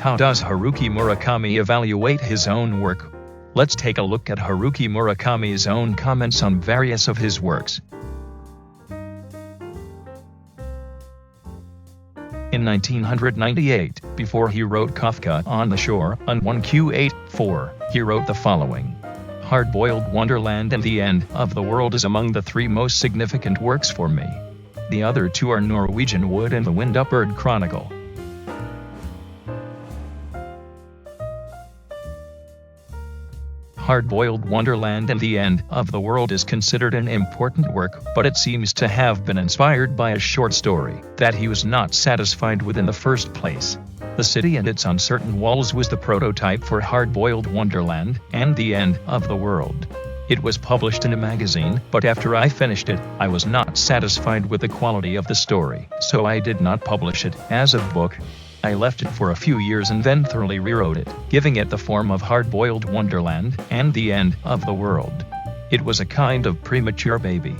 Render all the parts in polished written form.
How does Haruki Murakami evaluate his own work? Let's take a look at Haruki Murakami's own comments on various of his works. In 1998, before he wrote Kafka on the Shore on 1Q84, he wrote the following. Hard-Boiled Wonderland and The End of the World is among the three most significant works for me. The other two are Norwegian Wood and The Wind-Up Bird Chronicle. Hard-Boiled Wonderland and The End of the World is considered an important work, but it seems to have been inspired by a short story that he was not satisfied with in the first place. The City and Its Uncertain Walls was the prototype for Hard-Boiled Wonderland and The End of the World. It was published in a magazine, but after I finished it, I was not satisfied with the quality of the story, so I did not publish it as a book. I left it for a few years and then thoroughly rewrote it, giving it the form of Hard-Boiled Wonderland and The End of the World. It was a kind of premature baby.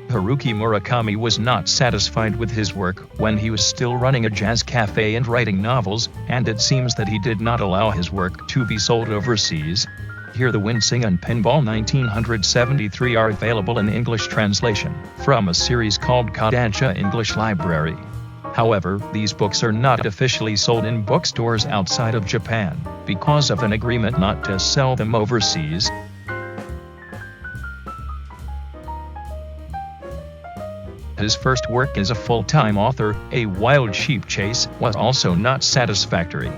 Haruki Murakami was not satisfied with his work when he was still running a jazz cafe and writing novels, and it seems that he did not allow his work to be sold overseas. Here The Wind Sing and Pinball 1973 are available in English translation from a series called Kodansha English Library. However, these books are not officially sold in bookstores outside of Japan because of an agreement not to sell them overseas. His first work as a full-time author, A Wild Sheep Chase, was also not satisfactory.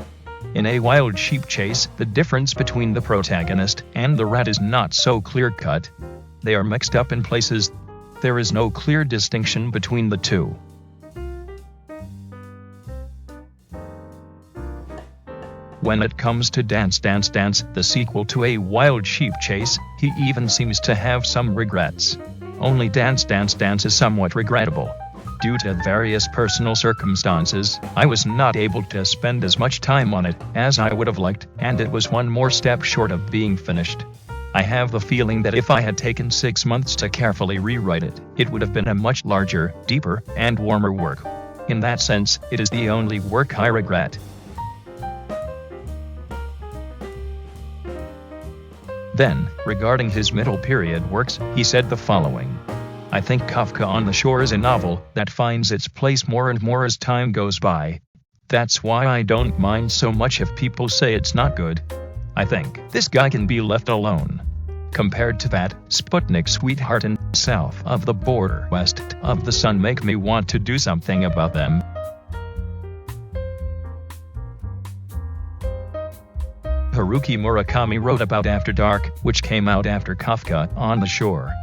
In A Wild Sheep Chase, the difference between the protagonist and the rat is not so clear-cut. They are mixed up in places. There is no clear distinction between the two. When it comes to Dance Dance Dance, the sequel to A Wild Sheep Chase, he even seems to have some regrets. Only Dance Dance Dance is somewhat regrettable. Due to various personal circumstances, I was not able to spend as much time on it as I would have liked, and it was one more step short of being finished. I have the feeling that if I had taken 6 months to carefully rewrite it, it would have been a much larger, deeper, and warmer work. In that sense, it is the only work I regret. Then, regarding his middle period works, he said the following. I think Kafka on the Shore is a novel that finds its place more and more as time goes by. That's why I don't mind so much if people say it's not good. I think this guy can be left alone. Compared to that, Sputnik Sweetheart and South of the Border West of the Sun make me want to do something about them. Haruki Murakami wrote about After Dark, which came out after Kafka on the Shore.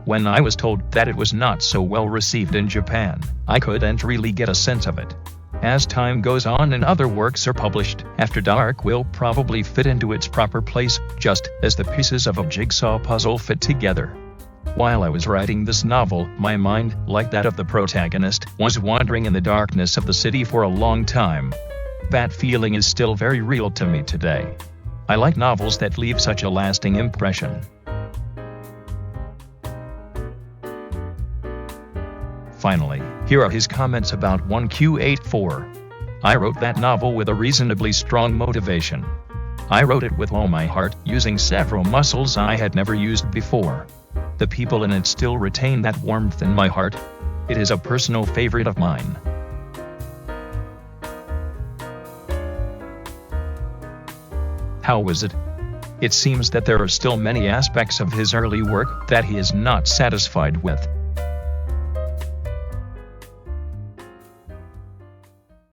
When I was told that it was not so well received in Japan, I couldn't really get a sense of it. As time goes on and other works are published, After Dark will probably fit into its proper place, just as the pieces of a jigsaw puzzle fit together. While I was writing this novel, my mind, like that of the protagonist, was wandering in the darkness of the city for a long time. That feeling is still very real to me today. I like novels that leave such a lasting impression. Finally, here are his comments about 1Q84. I wrote that novel with a reasonably strong motivation. I wrote it with all my heart, using several muscles I had never used before. The people in it still retain that warmth in my heart. It is a personal favorite of mine. How was it? It seems that there are still many aspects of his early work that he is not satisfied with.